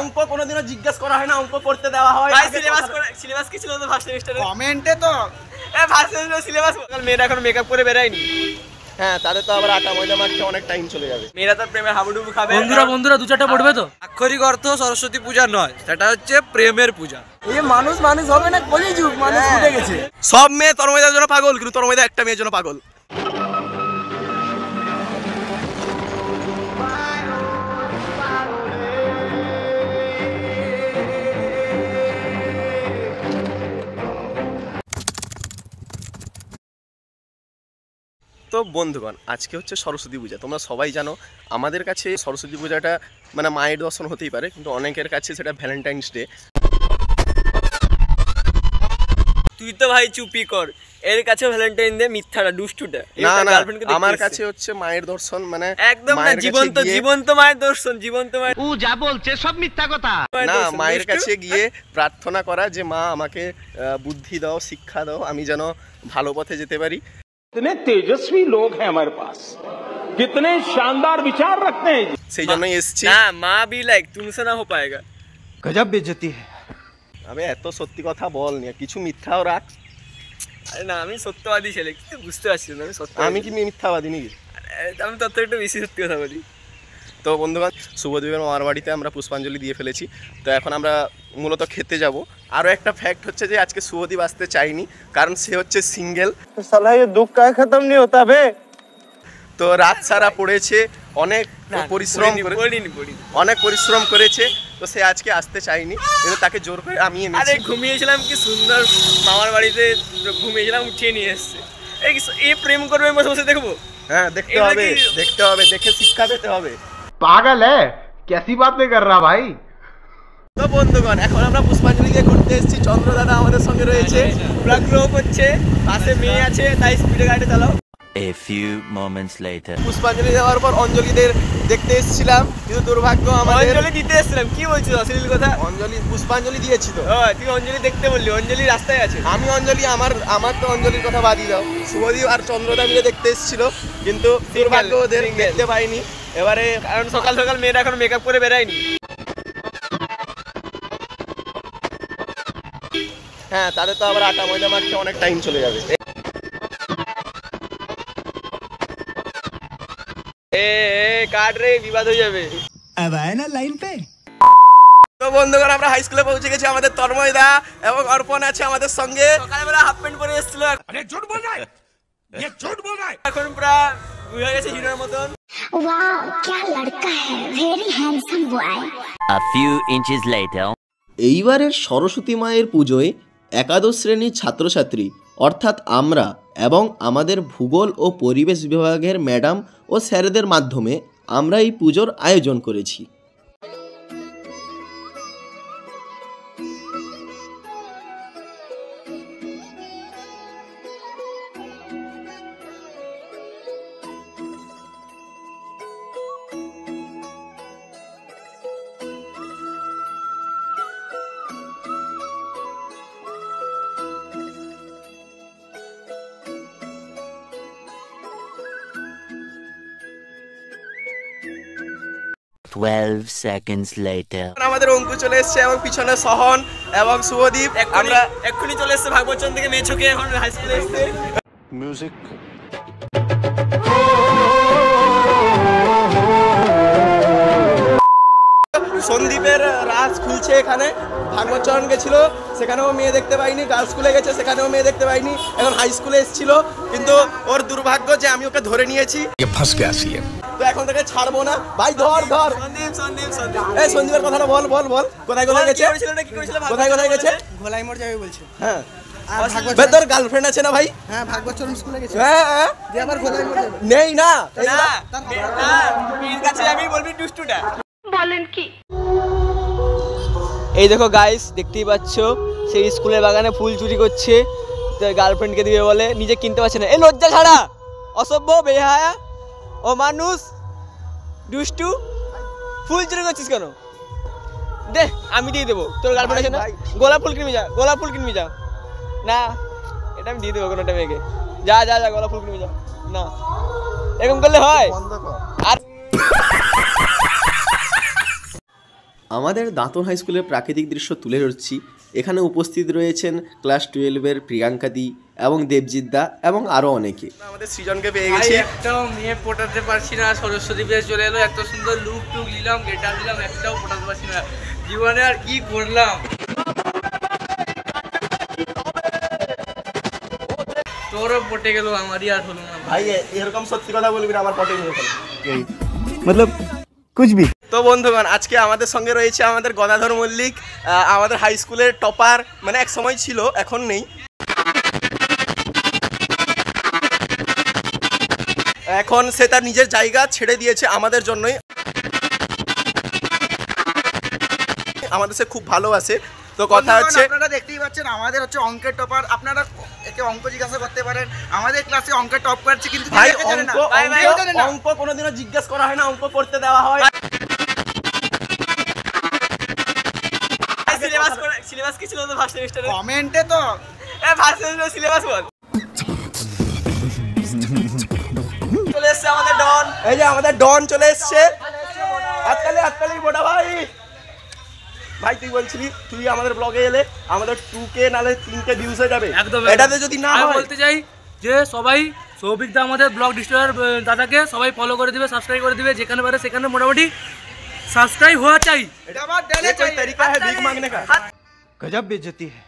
অঙ্ক কোনোদিনও জিজ্ঞেস করা হয় না, অঙ্ক করতে দেওয়া হয়। ভাই সিলেবাস কি ছিল তো ফার্স্ট সেমিস্টারে? কমেন্টে তো ফার্স্ট সেমিস্টার সিলেবাস। মেয়েরা এখন মেকআপ করে বেরায়নি। হ্যাঁ, তাদের তো আবার আটা ময়দা মাখতে অনেক টাইম চলে যাবে। মেয়েরা তো প্রেমের হাবুডুবু খাবে। বন্ধুরা দু চারটা পড়বে তো। আক্ষরিক অর্থ সরস্বতী পূজা নয়, সেটা হচ্ছে প্রেমের পূজা। এই মানুষ হবে না, কলিযুগ মানুষ উঠে গেছে। সব মেয়ে তন্ময়দার জন্য পাগল, কিন্তু তন্ময়দা একটা মেয়ের জন্য পাগল। তো বন্ধুগণ, আজকে হচ্ছে সরস্বতী পূজা। তোমরা সবাই জানো আমাদের কাছে সরস্বতী পূজাটা মানে মায়ের দর্শন হতেই পারে, কিন্তু অনেকের কাছে সেটা ভ্যালেন্টাইন্স ডে। তুই তো ভাই চুপি কর, এর কাছে ভ্যালেন্টাইন ডে মিথ্যাটা দুষ্টুটা। না আমার কাছে হচ্ছে মায়ের দর্শন, মানে একদম না, জীবন্ত মায়ের দর্শন, জীবন্ত মায়ের। ও যা বলছে সব মিথ্যা কথা। না, মায়ের কাছে গিয়ে প্রার্থনা করা যে মা আমাকে বুদ্ধি দাও, শিক্ষা দাও, আমি যেন ভালো পথে যেতে পারি। कितने तेजस्वी लोग हैं हमारे पास, कितने शानदार विचार रखते हैं। সেই জন্যই এসেছি। না, মা भी लाइक तुमसे ना हो पाएगा। गजब बेइज्जती है। আমি এত সত্যি কথা বল না, কিছু মিথ্যাও রাখ। আরে না, আমি সত্যবাদী ছেলে, তুই বুঝতে পারছিস না আমি সত্যবাদী। আমি কি মিথ্যাবাদী নাকি? আমি তোর থেকে একটু বেশি সত্যি কথা বলি। তো বন্ধুগণ, শুভদীপের মামার বাড়িতে আমরা পুষ্পাঞ্জলি দিয়ে ফেলেছি। তো এখন আমরা মূলত খেতে যাব। আরও একটা ফ্যাক্ট হচ্ছে যে আজকে শুভদীপ আসতে চাইনি, কারণ সে হচ্ছে সিঙ্গেল। साला ये दुख का खत्म नहीं होता बे। তো রাত সারা পড়েছে, অনেক পরিশ্রম করেছে, তো সে আজকে আসতে চাইনি, কিন্তু তাকে জোর করে আমি এনেছি। আরে ঘুমিয়েছিলাম, কি সুন্দর মামার বাড়িতে ঘুমিয়েছিলাম, উঠিয়ে নিয়ে এসছে। এই প্রেম করবে বসে বসে দেখবো? হ্যাঁ, দেখতে হবে, দেখে শিক্ষা পেতে হবে। पागल है, कैसी बातें कर रहा भाई। তো বন্ধুগণ, এখন আমরা পুষ্পাঞ্জলি দিয়ে ঘুরতে এসেছি। চন্দ্র দাদা আমাদের সঙ্গে রয়েছে, ব্লগ করছে, পাশে মেয়ে আছে, তাই স্পিডে গাড়ি চালাও। A few moments later. পুষ্পাঞ্জলি দেওয়ার পর অঞ্জলিদের দেখতে এসেছিলাম, কিন্তু দুর্ভাগ্য আমাদের। অঞ্জলি দিতে এসেছিলাম, কি বলছিস অশ্লীল কথা? পুষ্পাঞ্জলি দিয়েছি তো। তুই অঞ্জলি দেখতে বললি, অঞ্জলি রাস্তায় আছে। আমি অঞ্জলি, আমার তো অঞ্জলির কথা বাদই দাও। শুভদীপ আর চন্দ্রদা মিলে দেখতে এসেছিল, কিন্তু দুর্ভাগ্য ওদের দেখতে পাইনি। এবারে কারণ সকাল সকাল মেয়েরা এখন মেকআপ করে বেরায়নি। হ্যাঁ, তাদের তো আবার আটা ময়দা মাখতে অনেক টাইম চলে যাবে। কাট রে, বিবাদ হয়ে যাবে। अब आए ना लाइन पे। তো বন্ধুগণ, আমরা হাই স্কুলে পৌঁছে গেছি। আমাদের তন্ময়দা এবং অর্পণ আছে আমাদের সঙ্গে। সকালবেলা হাফ প্যান্ট পরে এসেছিল, এখন প্রায় বুঝে গেছে হিরোর মতন। वाह क्या लड़का है, very handsome boy. A few inches later. এইবারের সরস্বতী মায়ের পুজোয় একাদশ শ্রেণীর ছাত্রছাত্রী অর্থাৎ আমরা এবং আমাদের ভূগোল ও পরিবেশ বিভাগের ম্যাডাম ও স্যারেদের মাধ্যমে আমরা এই পুজোর আয়োজন করেছি। Twelve seconds later. আমাদের অঙ্কু চলে এসেছে এবং পিছনে সহন এবং শুভদীপ। আমরা এক্ষুনি চলে এসেছে ভাগবচন থেকে মেয়ে ছুকে, এখন হাই স্কুলে এসেছে। म्यूजिक। সন্দীপের রাজ খুলছে এখানে। ভাগবচন গেছিল, সেখানেও মেয়ে দেখতে পাইনি। গার্লস স্কুলে গেছে, সেখানেও মেয়ে দেখতে পাইনি। এখন হাই স্কুলে এসেছিল, কিন্তু ওর দুর্ভাগ্য যে আমি ওকে ধরে নিয়েছি। তো এখন থেকে ছাড়বো না ভাই। ধর সন্দীপ। এই সন্দীপের কথাটা বল। কোথায় গেছে? কোথায় গেছে? ঘোলাই মোড় যাবে বলছে। হ্যাঁ, তোর গার্লফ্রেন্ড আছে না ভাই? হ্যাঁ, ভাগবচন স্কুলে গেছে। হ্যাঁ, দিয়ে আবার ঘোলাই মোড় যাবে। নেই না, এর কাছে আমি বলবি দুষ্টুটা। বলেন কি? এই দেখো গাইস, দেখতেই পাচ্ছ, সেই স্কুলের বাগানে ফুল চুরি করছে, গার্লফ্রেন্ডকে দিবে বলে, নিজে কিনতে পারছে না। এই লজ্জা ছাড়া, অসভ্য, বেহায়া ও মানুষ, দুষ্টু, ফুল চুরি করছিস কেন? দে, আমি দিয়ে দেবো। তোর গার্লফ্রেন্ড আছে না? গোলাপ ফুল কিনবি যা। না, এটা আমি দিয়ে দেবো কোনোটা মেয়েকে। যা গোলাপ ফুল কিনবি যা। না, এরকম করলে হয়? আর আমাদের দাঁতন হাই স্কুলের প্রাকৃতিক দৃশ্য তুলে ধরছি। এখানে উপস্থিত রয়েছেন ক্লাস 12-এর প্রিয়াঙ্কাদি এবং দেবজিৎদা এবং আরও অনেকে। আমাদের সৃজনকে পেয়ে গেছি। একটাও মেয়ে পটাতে পারছি না, সরস্বতী পূজা চলে এলো, এত সুন্দর লুক টুক নিলাম, গেটার দিলাম, একটাও পটাতে পারছি না। জীবনে আর কি করলাম, তোরও পটে গেল, আমারই আর হলো না। ভাই এরকম সত্যি কথা বলবি না, আমার পটে নিয়ে मतलब कुछ भी। তো বন্ধুগণ, আজকে আমাদের সঙ্গে রয়েছে আমাদের গদাধর মল্লিক, আমাদের হাই স্কুলের টপার, মানে এক সময় ছিল, এখন নেই। এখন সে তার নিজের জায়গা ছেড়ে দিয়েছে আমাদের জন্যই। আমাদের সে খুব ভালোবাসে। তো কথা হচ্ছে, আপনারা দেখতেই পাচ্ছেন আমাদের হচ্ছে অঙ্কের টপার। আপনারা একে অঙ্ক জিজ্ঞাসা করতে পারেন, আমাদের ক্লাসে অঙ্কের টপ করছে, কিন্তু ভাই অঙ্ক কোনোদিনও জিজ্ঞেস করা হয় না, অঙ্ক করতে দেওয়া হয়। সিলেবাস কি ছিল তো ফার্স্ট সেমিস্টারে? কমেন্টে তো ফার্স্ট সেমিস্টার সিলেবাস বল। চলে এসেছে আমাদের ডন। এই যে আমাদের ডন চলে এসছে। হাততালি বড়া ভাই। ভাই তুই বলছিলি তুই আমাদের ব্লগে এলে আমাদের 2K নালে 3K ভিউজ হয়ে যাবে। একদম। এটাতে যদি না হয়, বলতে চাই যে সবাই সৌভিক দা আমাদের ব্লগ ডিস্ট্রয়ার দাদাকে সবাই ফলো করে দিবে, সাবস্ক্রাইব করে দিবে, যেখানে পারে সেখানে মোটামুটি সাবস্ক্রাইব হওয়া চাই। এটা আবার ডালে ये कोई तरीका है भीख मांगने का? गजब बेइज्जती है।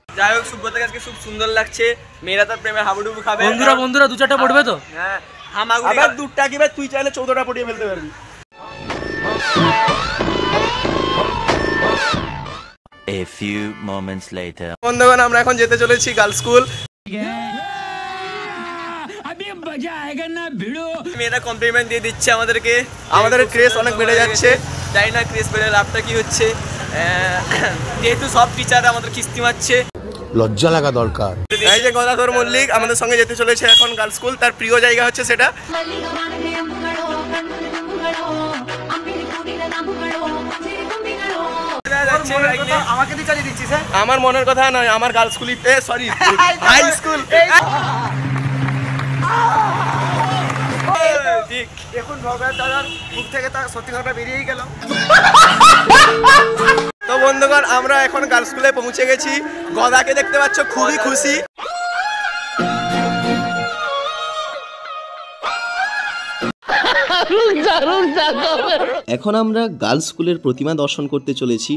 যাই হোক, সুব্রতকে আজকে খুব সুন্দর লাগছে। মেয়েরা তার প্রেমে হাবুডুবু খাবে। বন্ধুরা 2-4টা পড়বে তো? হ্যাঁ, হামাগুড়ি। আবার দুটা কি ভাই, তুই চাইলে 14টা পড়িয়ে ফেলতে পারবি। A few moments later. বন্ধুগণ, আমরা এখন যেতে চলেছি গার্লস স্কুল। মেয়েরা কমপ্লিমেন্ট দিয়ে দিচ্ছে আমাদেরকে। আমাদের ক্রেজ অনেক বেড়ে যাচ্ছে। জানি না ক্রেজ বেড়ে লাভটা কি হচ্ছে, যেহেতু সব টিচার আমাদের কিস্তি মারছে। লজ্জা লাগা দরকার। এই যে গদাধর মল্লিক আমাদের সঙ্গে যেতে চলেছে এখন গার্লস স্কুল। তার প্রিয় জায়গা হচ্ছে সেটা। আমাকে দিয়ে চালিয়ে দিচ্ছিস? হ্যাঁ, আমার মনের কথা নয়, আমার girls school, sorry high school. দেখুন ভগবান দাদার মুখ থেকে তার সত্যি কথা বেরিয়েই গেল। তো বন্ধুগণ, আমরা এখন গার্লস স্কুলে পৌঁছে গেছি। গদাকে দেখতে পাচ্ছ, খুবই খুশি। এখন আমরা গার্লস স্কুলের প্রতিমা দর্শন করতে চলেছি।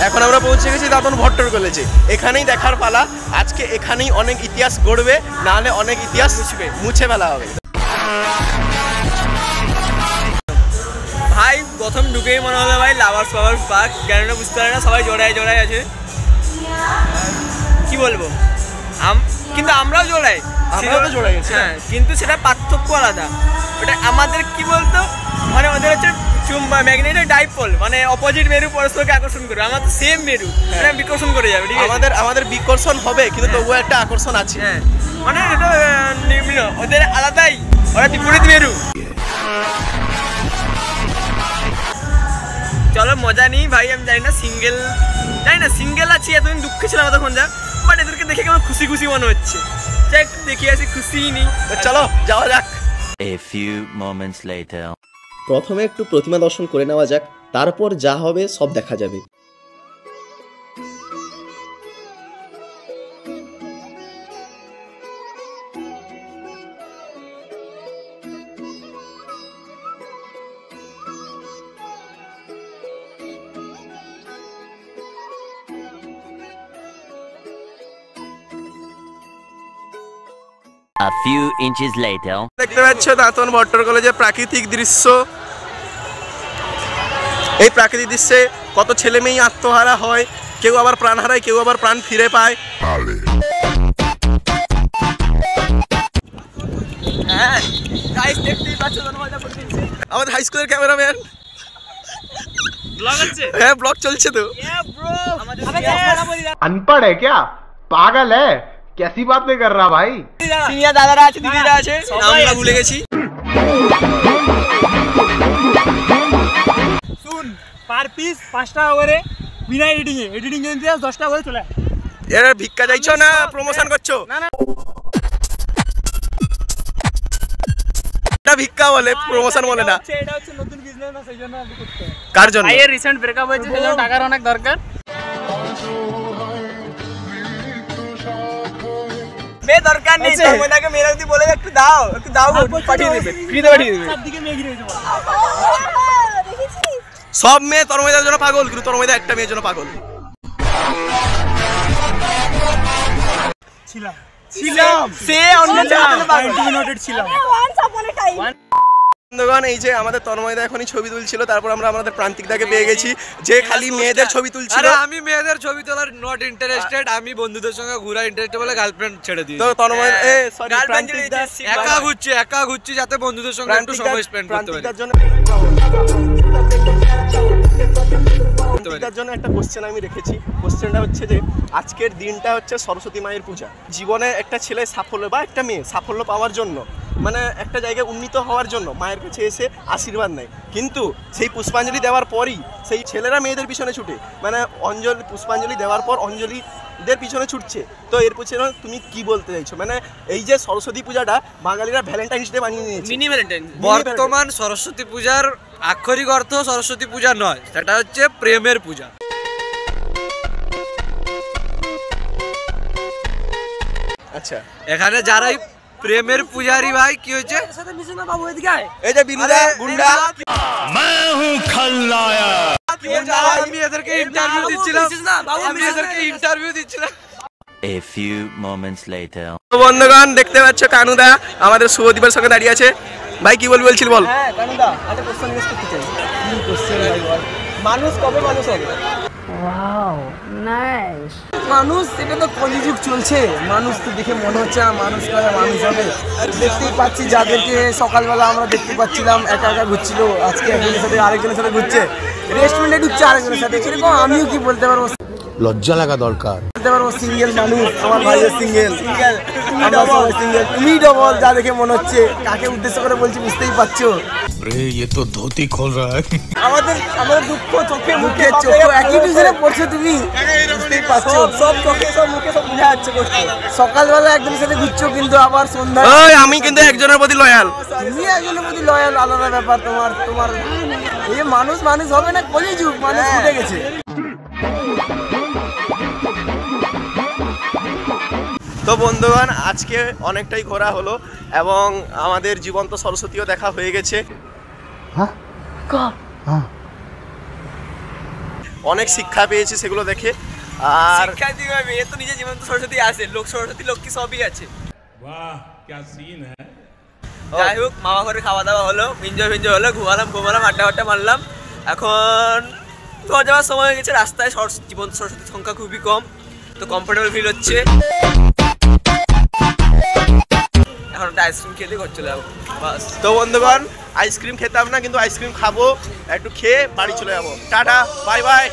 এখন আমরা পৌঁছে গেছি দাঁতন ভট্টর কলেজে। এখানেই দেখার পালা। আজকে এখানেই অনেক ইতিহাস গড়বে, নাহলে অনেক ইতিহাস মুছে ফেলা হবে। ভাই প্রথম ঢুকেই মনে হলো ভাই লাভার্স পার্ক, কেন বুঝতে পারে না, সবাই জোড়ায় আছে। কি বলবো, কিন্তু আমরাও জোড়াই, হ্যাঁ, কিন্তু সেটা পার্থক্য আলাদা। ওটা আমাদের কি বলতো, মানে ওদের হচ্ছে ম্যাগনেটের ডাইপোল, মানে অপোজিট মেরু পরস্পরকে আকর্ষণ করবে। আমার তো সেম মেরু, এটা বিকর্ষণ করে যাবে। ঠিক আছে, আমাদের বিকর্ষণ হবে, কিন্তু তবুও একটা আকর্ষণ আছে। হ্যাঁ, মানে এটা নিম্ন, ওদের আলাদাই, ওরা বিপরীত মেরু। চলো মজা নিই ভাই। আমি জানি না সিঙ্গেল আছি, এতদিন দুঃখে ছিলাম এতক্ষণ যা, বাট এদেরকে দেখে কেমন খুশি মনে হচ্ছে। একটু দেখে আসি, খুশি নিই। চলো যাওয়া যাক। A few moments later. প্রথমে একটু প্রতিমা দর্শন করে নেওয়া যাক, তারপর যা হবে সব দেখা যাবে। A few inches later. দেখতে পাচ্ছ দাঁতন ভট্টর কলেজে প্রাকৃতিক দৃশ্য। এই প্রাকৃতিক দৃশ্যে কত ছেলে মেয়ে আত্মহারা হয়, কেউ আবার প্রাণ হারায়, কেউ আবার প্রাণ ফিরে পায়। হ্যাঁ গাইস, দেখতেই পাচ্ছ আমাদের হাই স্কুলের ক্যামেরাম্যান ব্লগ আছে। হ্যাঁ, ব্লগ চলছে তো। अनपढ़ है क्या? पागल है? कैसी बातें कर रहा भाई? সিনিয়র দাদারা আছে, দিদিরা আছে, আমরা ভুলে গেছি। শুন পার পিস 5 টাকা করে বিনা এডিটিং যদি 10 টাকা করে চলে। এরা ভিক্ষা চাইছো না প্রমোশন করছো? না না এটা ভিক্ষা বলে, প্রমোশন বলে না। এটা হচ্ছে নতুন বিজনেস না, সেই জন্য আমি করতে। কার জন্য? ভাইয়ের রিসেন্ট ব্রেকআপ হয়েছে, সেই জন্য টাকার অনেক দরকার। মেয়ে দরকার নেই, তন্ময়দাকে মেয়েরা যদি বলে একটু দাও পাঠিয়ে দেবে, ফ্রিতে পাঠিয়ে দেবে। সবদিকে মেয়ে ঘিরে গেছে। সব মেয়ে তন্ময়দার জন্য পাগল, কিন্তু তন্ময়দা একটা মেয়ের জন্য পাগল। ছিলাম সে অন্য ছেলের পাগল ছিলাম। বন্ধুগণ, এই যে আমাদের তন্ময়দা এখনই ছবি তুলছিল, তারপর আমরা আমাদের প্রান্তিকদাকে পেয়ে গেছি যে খালি মেয়েদের ছবি তুলছিল। আমি মেয়েদের ছবি তোলার নট ইন্টারেস্টেড, আমি বন্ধুদের সঙ্গে ঘোরা ইন্টারেস্টেড বলে গার্লফ্রেন্ড ছেড়ে দিই। তো তন্ময় সরি প্রান্তিকদা একা ঘুরছি যাতে বন্ধুদের সঙ্গে একটু সময় স্পেন্ড করতে পারি। প্রান্তিকদার জন্য একটা কোশ্চেন আমি রেখেছি। কোশ্চেনটা হচ্ছে যে আজকের দিনটা হচ্ছে সরস্বতী মায়ের পূজা। জীবনে একটা ছেলে সাফল্য বা একটা মেয়ে সাফল্য পাওয়ার জন্য, মানে একটা জায়গায় উন্নীত হওয়ার জন্য মায়ের কাছে এসে আশীর্বাদ নেয়, কিন্তু সেই পুষ্পাঞ্জলি দেওয়ার পরই সেই ছেলেরা মেয়েদের পিছনে ছুটে, মানে পুষ্পাঞ্জলি দেওয়ার পর অঞ্জলিদের পিছনে ছুটছে। তো এর পিছনে তুমি কি বলতে চাইছো? মানে এই যে সরস্বতী পূজাটা বাঙালিরা ভ্যালেন্টাইন্স ডে বানিয়ে নিয়েছে। Mini Valentine. বর্তমান সরস্বতী পূজার আক্ষরিক অর্থ সরস্বতী পূজা নয়, সেটা হচ্ছে প্রেমের পূজা। আচ্ছা, এখানে যারাই প্রেমের পূজারি ভাই কি হয়েছে, এই যে বিনুদা গুন্ডা, আমি এদেরকে ইন্টারভিউ দিচ্ছিলাম। A few moments later. বন্ধুগণ, দেখতে পাচ্ছ কানুদা আমাদের শুভদীপের সঙ্গে দাঁড়িয়ে আছে। ভাই কি বলছিল বল। হ্যাঁ কানুদা, একটা কোশ্চেন জিজ্ঞেস করতে চাই। কি কোশ্চেন ভাই বল? মানুষ কবে মানুষ হবে? Wow nice. মানুষ, এটা তো কলিযুগ চলছে, মানুষ তো দেখে মনে হচ্ছে না মানুষ কবে মানুষ হবে। আর দেখতেই পাচ্ছি যাদেরকে সকালবেলা আমরা দেখতে পাচ্ছিলাম একা একা ঘুরছিল, আজকে একজনের সাথে আরেকজনের সাথে ঘুরছে, রেস্টুরেন্টে ঢুকছে আরেকজনের সাথে। এরকম আমিও কি বলতে পারবো, লজ্জা লাগা দরকার। বলতে পারবো সিঙ্গেল মানুষ, আমার ভাইও সিঙ্গেল, আমরা সবাই সিঙ্গেল, তুমি ডবল। যা দেখে মনে হচ্ছে, কাকে উদ্দেশ্য করে বলছি বুঝতেই পারছো। ये तो धोती खोल रहा है। আমাদের দুঃখ চোখে মুখে একই ডিজাইনে পড়ছো তুমি, বুঝতেই পারছো। সব চোখে সব মুখে সব বোঝা যাচ্ছে। সকালবেলা একজনের সাথে ঘুরছো, কিন্তু আবার সন্ধ্যায় আমি কিন্তু একজনের প্রতি লয়াল। তুমি একজনের প্রতি লয়াল, আলাদা ব্যাপার। তোমার এই মানুষ হবে না, কলিযুগ মানুষ উঠে গেছে। তো বন্ধুগণ, আজকে অনেকটাই ঘোরা হলো এবং আমাদের জীবন্ত সরস্বতীও দেখা হয়ে গেছে। অনেক শিক্ষা পেয়েছি সেগুলো দেখে। আর শিক্ষা দিবে, এ তো নিজে জীবন্ত সরস্বতী আছে, লোক সরস্বতী লক্ষ্মী সবই আছে। वाह क्या सीन है। যাই হোক, মামা ঘরে খাওয়া দাওয়া হলো, এনজয় হলো, ঘুমালাম, আড্ডা মারলাম। এখন ঘর যাওয়ার সময় হয়ে গেছে। রাস্তায় জীবন্ত সরস্বতীর সংখ্যা খুবই কম, তো কমফোর্টেবল ফিল হচ্ছে। এখন একটা আইসক্রিম খেতে ঘর চলে যাবো, বাস। তো বন্ধুগণ, আইসক্রিম খেতাম না, কিন্তু আইসক্রিম খাবো, একটু খেয়ে বাড়ি চলে যাবো। Tata, bye bye.